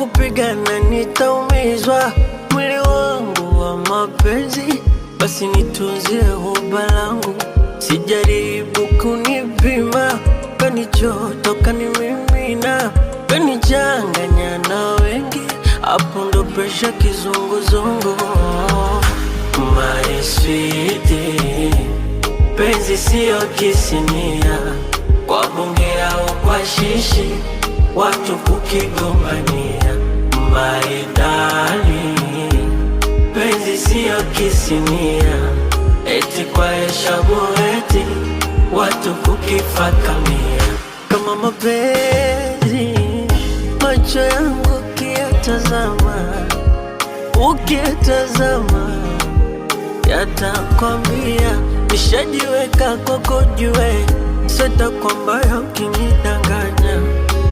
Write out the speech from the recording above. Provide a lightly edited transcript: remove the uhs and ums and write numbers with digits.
kupigana nitaumizwa, mwili wangu wa mapenzi, basi nitunzie huba langu. Sijaribu kunipima, kanichoto kanimimina, kanichanganya na wengi, hapo ndo presha kizunguzungu. My sweetie, penzi siyo kisinia, kwa bunge au kwa shishi, watu kukigombania. My darling, penzi siyo kisinia, eti kwa heshabu eti, watu kukifakamia. Kama mapenzi, macho yangu ukiyatazama yatakwambia nishajiweka kwako jue, sita kwamba ukinidanganya